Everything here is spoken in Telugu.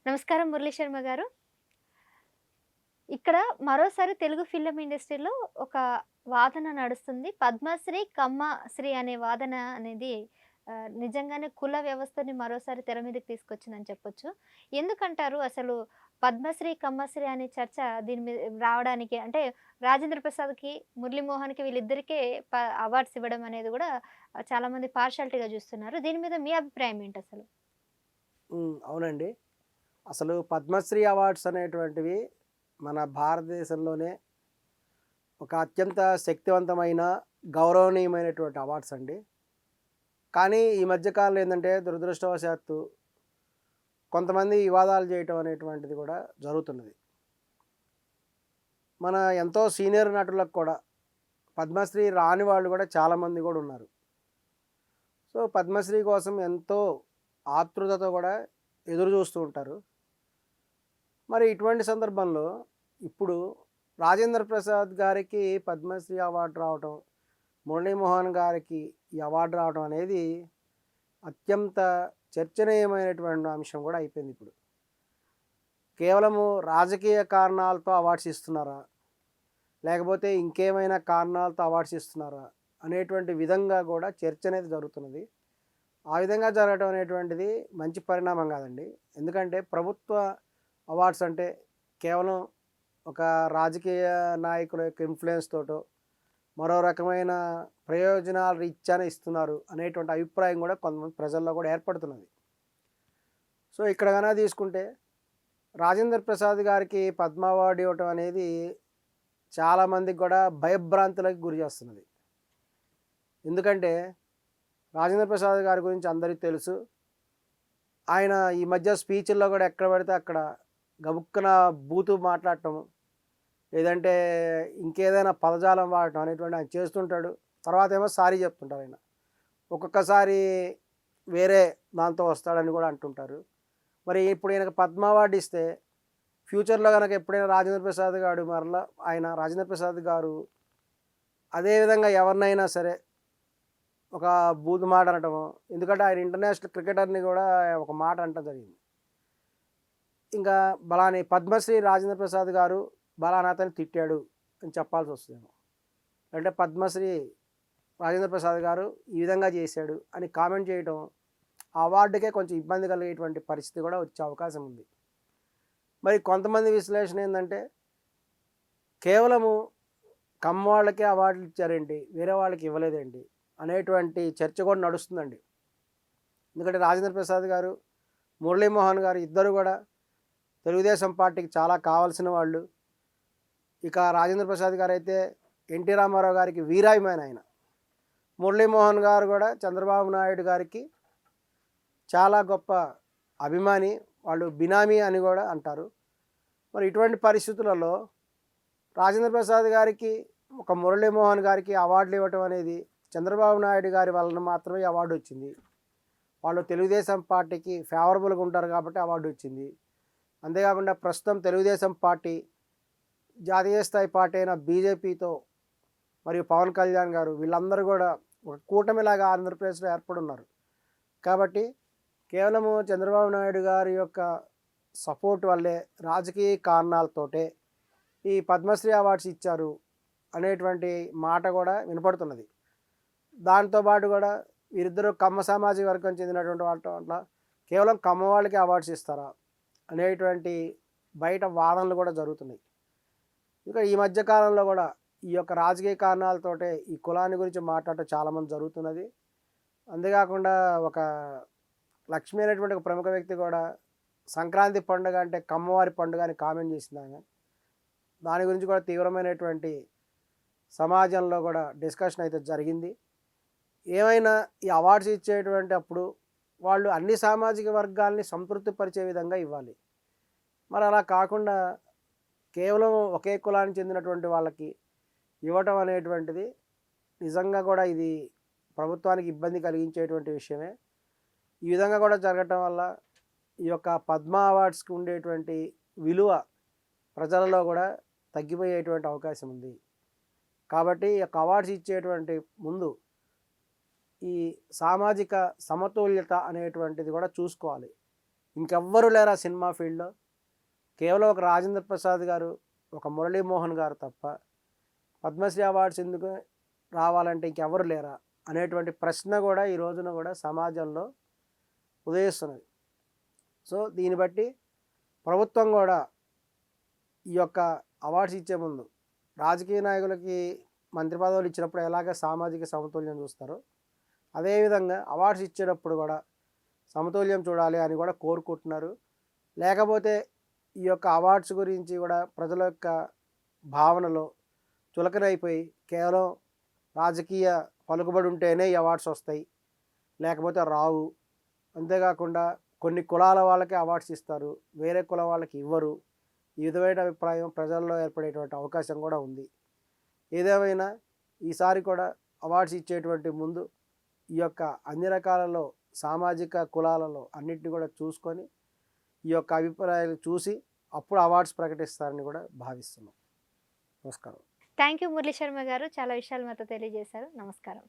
నమస్కారం మురళీ శర్మ గారు. ఇక్కడ మరోసారి తెలుగు ఫిల్మ్ ఇండస్ట్రీలో ఒక వాదన నడుస్తుంది. పద్మశ్రీ, కమ్మశ్రీ అనే వాదన అనేది నిజంగానే కుల వ్యవస్థని మరోసారి తెర మీదకి తీసుకొచ్చిందని చెప్పొచ్చు. ఎందుకంటారు అసలు పద్మశ్రీ, కమ్మశ్రీ అనే చర్చ దీని మీద రావడానికి అంటే రాజేంద్ర ప్రసాద్‌కి, మురళీమోహన్‌కి వీళ్ళిద్దరికే అవార్డ్స్ ఇవ్వడం అనేది గూడా చాలామంది పార్షియాలిటీగా జూస్తున్నారు. దీని మీద మీ అభిప్రాయం ఏంటసలు? అవునండి. అసలు పద్మశ్రీ అవార్డ్స్ అనేటువంటివి మన భారతదేశంలోనే ఒక అత్యంత శక్తివంతమైన, గౌరవనీయమైనటువంటి అవార్డ్స్ అండి. కానీ ఈ మధ్య కాలంలో ఏందంటే దురదృష్టవశాత్తు కొంతమంది వివాదాలు చేయటం అనేటువంటిది కూడా జరుగుతున్నది. మన ఎంతో సీనియర్ నటులకు కూడా పద్మశ్రీ రాని వాళ్ళు కూడా చాలామంది కూడా ఉన్నారు. సో, పద్మశ్రీ కోసం ఎంతో ఆతృతతో కూడా ఎదురు చూస్తూ ఉంటారు. మరి ఇటువంటి సందర్భంలో ఇప్పుడు రాజేంద్ర ప్రసాద్ గారికి పద్మశ్రీ అవార్డు రావటం, మురళీమోహన్ గారికి ఈ అవార్డు రావడం అనేది అత్యంత చర్చనీయమైనటువంటి అంశం కూడా అయిపోయింది ఇప్పుడు. కేవలము రాజకీయ కారణాలతో అవార్డ్స్ ఇస్తున్నారా? లేకపోతే ఇంకేమైనా కారణాలతో అవార్డ్స్ ఇస్తున్నారా? అనేటువంటి విధంగా కూడా చర్చ అనేది జరుగుతున్నది. ఆ విధంగా జరగడం అనేటువంటిది మంచి పరిణామం కాదండి. ఎందుకంటే ప్రభుత్వ అవార్డ్స్ అంటే కేవలం ఒక రాజకీయ నాయకుల యొక్క ఇన్ఫ్లుయెన్స్ తోటో, మరో రకమైన ప్రయోజనాల రీత్యానే ఇస్తున్నారు అనేటువంటి అభిప్రాయం కూడా కొంతమంది ప్రజల్లో కూడా ఏర్పడుతున్నది. సో, ఇక్కడ గనక తీసుకుంటే రాజేంద్ర ప్రసాద్ గారికి పద్మ అవార్డు ఇవ్వటం అనేది చాలామందికి కూడా భయభ్రాంతులకు గురి చేస్తున్నది. ఎందుకంటే రాజేంద్ర ప్రసాద్ గారి గురించి అందరికీ తెలుసు. ఆయన ఈ మధ్య స్పీచ్‌ల్లో కూడా ఎక్కడ పడితే అక్కడ గబుక్కున బూతు మాట్లాడటం, లేదంటే ఇంకేదైనా పదజాలం వాడటం అనేటువంటి ఆయన చేస్తుంటాడు. తర్వాతేమో సారీ చెప్తుంటారు ఆయన. ఒక్కొక్కసారి వేరే దాంతో వస్తాడని కూడా అంటుంటారు. మరి ఇప్పుడు ఈయనకు పద్మ అవార్డు ఇస్తే ఫ్యూచర్‌లో గనక ఎప్పుడైనా రాజేంద్ర ప్రసాద్ గారు అదే విధంగా ఎవరినైనా సరే ఒక బూతు మాట అనటము. ఎందుకంటే ఆయన ఇంటర్నేషనల్ క్రికెటర్‌ని కూడా ఒక మాట అనటం జరిగింది. ఇంకా బలాని పద్మశ్రీ రాజేంద్ర ప్రసాద్ గారు బలానా అతన్ని తిట్టాడు అని చెప్పాల్సి వస్తుందేమో. అంటే పద్మశ్రీ రాజేంద్ర ప్రసాద్ గారు ఈ విధంగా చేశాడు అని కామెంట్ చేయటం ఆ అవార్డుకే కొంచెం ఇబ్బంది కలిగేటువంటి పరిస్థితి కూడా వచ్చే అవకాశం ఉంది. మరి కొంతమంది విశ్లేషణ ఏందంటే కేవలము కమ్మ వాళ్ళకే అవార్డులు ఇచ్చారేంటి, వేరే వాళ్ళకి ఇవ్వలేదేంటి అనేటువంటి చర్చ కూడా నడుస్తుందండి. ఎందుకంటే రాజేంద్ర ప్రసాద్ గారు, మురళీమోహన్ గారు ఇద్దరు కూడా తెలుగుదేశం పార్టీకి చాలా కావాల్సిన వాళ్ళు. ఇక రాజేంద్ర ప్రసాద్ గారు అయితే ఎన్టీ రామారావు గారికి వీరాభిమాని ఆయన. మురళీమోహన్ గారు కూడా చంద్రబాబు నాయుడు గారికి చాలా గొప్ప అభిమాని. వాళ్ళు బినామీ అని కూడా అంటారు. మరి ఇటువంటి పరిస్థితులలో రాజేంద్ర ప్రసాద్ గారికి, ఒక మురళీమోహన్ గారికి అవార్డులు ఇవ్వటం అనేది చంద్రబాబు నాయుడు గారి వలన మాత్రమే అవార్డు వచ్చింది. వాళ్ళు తెలుగుదేశం పార్టీకి ఫేవరబుల్గా ఉంటారు కాబట్టి అవార్డు వచ్చింది. అంతేకాకుండా ప్రస్తుతం తెలుగుదేశం పార్టీ జాతీయ స్థాయి పార్టీ అయిన బీజేపీతో మరియు పవన్ కళ్యాణ్ గారు వీళ్ళందరూ కూడా ఒక కూటమిలాగా ఆంధ్రప్రదేశ్లో ఏర్పడున్నారు. కాబట్టి కేవలము చంద్రబాబు నాయుడు గారి యొక్క సపోర్ట్ వల్లే, రాజకీయ కారణాలతోటే ఈ పద్మశ్రీ అవార్డ్స్ ఇచ్చారు అనేటువంటి మాట కూడా వినపడుతున్నది. దాంతోపాటు కూడా వీరిద్దరూ కమ్మ సామాజిక వర్గం చెందినటువంటి వాళ్ళ కేవలం కమ్మ వాళ్ళకి అవార్డ్స్ ఇస్తారా అనేటువంటి బయట వాదనలు కూడా జరుగుతున్నాయి. ఇంకా ఈ మధ్య కాలంలో కూడా ఈ యొక్క రాజకీయ కారణాలతోటే ఈ కులాన్ని గురించి మాట్లాడటం చాలామంది జరుగుతున్నది. అంతేకాకుండా ఒక లక్ష్మి అనేటువంటి ఒక ప్రముఖ వ్యక్తి కూడా సంక్రాంతి పండుగ అంటే కమ్మవారి పండుగ అని కామెంట్ చేసింది ఆమె. దాని గురించి కూడా తీవ్రమైనటువంటి సమాజంలో కూడా డిస్కషన్ అయితే జరిగింది. ఏమైనా ఈ అవార్డ్స్ ఇచ్చేటువంటి అప్పుడు వాళ్ళు అన్ని సామాజిక వర్గాల్ని సంతృప్తిపరిచే విధంగా ఇవ్వాలి. మరి అలా కాకుండా కేవలం ఒకే కులానికి చెందినటువంటి వాళ్ళకి ఇవ్వటం అనేటువంటిది నిజంగా కూడా ఇది ప్రభుత్వానికి ఇబ్బంది కలిగించేటువంటి విషయమే. ఈ విధంగా కూడా జరగటం వల్ల ఈ యొక్క పద్మ అవార్డ్స్కి ఉండేటువంటి విలువ ప్రజలలో కూడా తగ్గిపోయేటువంటి అవకాశం ఉంది. కాబట్టి ఈ యొక్క అవార్డ్స్ ఇచ్చేటువంటి ముందు ఈ సామాజిక సమతుల్యత అనేటువంటిది కూడా చూసుకోవాలి. ఇంకెవ్వరూ లేరు ఆ సినిమా ఫీల్డ్లో. కేవలం ఒక రాజేంద్ర ప్రసాద్ గారు, ఒక మురళీమోహన్ గారు తప్ప పద్మశ్రీ అవార్డ్స్ ఎందుకు రావాలంటే ఇంకెవరు లేరా అనేటువంటి ప్రశ్న కూడా ఈ రోజున కూడా సమాజంలో ఉదయిస్తున్నది. సో దీన్ని బట్టి ప్రభుత్వం కూడా ఈ యొక్క అవార్డ్స్ ఇచ్చే ముందు రాజకీయ నాయకులకి మంత్రి పదవులు ఇచ్చినప్పుడు ఎలాగ సామాజిక సమతుల్యం చూస్తారో అదేవిధంగా అవార్డ్స్ ఇచ్చేటప్పుడు కూడా సమతుల్యం చూడాలి అని కూడా కోరుకుంటున్నారు. లేకపోతే ఈ యొక్క అవార్డ్స్ గురించి కూడా ప్రజల యొక్క భావనలో చులకనైపోయి కేవలం రాజకీయ పలుకుబడి ఉంటేనే ఈ అవార్డ్స్ వస్తాయి, లేకపోతే రావు. అంతేకాకుండా కొన్ని కులాల వాళ్ళకి అవార్డ్స్ ఇస్తారు, వేరే కులం వాళ్ళకి ఇవ్వరు. ఈ విధమైన అభిప్రాయం ప్రజల్లో ఏర్పడేటువంటి అవకాశం కూడా ఉంది. ఏదేమైనా ఈసారి కూడా అవార్డ్స్ ఇచ్చేటువంటి ముందు ఈ యొక్క అన్ని రకాలలో సామాజిక కులాలలో అన్నిటిని కూడా చూసుకొని ఈ యొక్క అభిప్రాయాలు చూసి అప్పుడు అవార్డ్స్ ప్రకటిస్తారని కూడా భావిస్తున్నాం. నమస్కారం. థ్యాంక్ యూ మురళీ శర్మ గారు. చాలా విషయాలు మాతో తెలియజేశారు. నమస్కారం.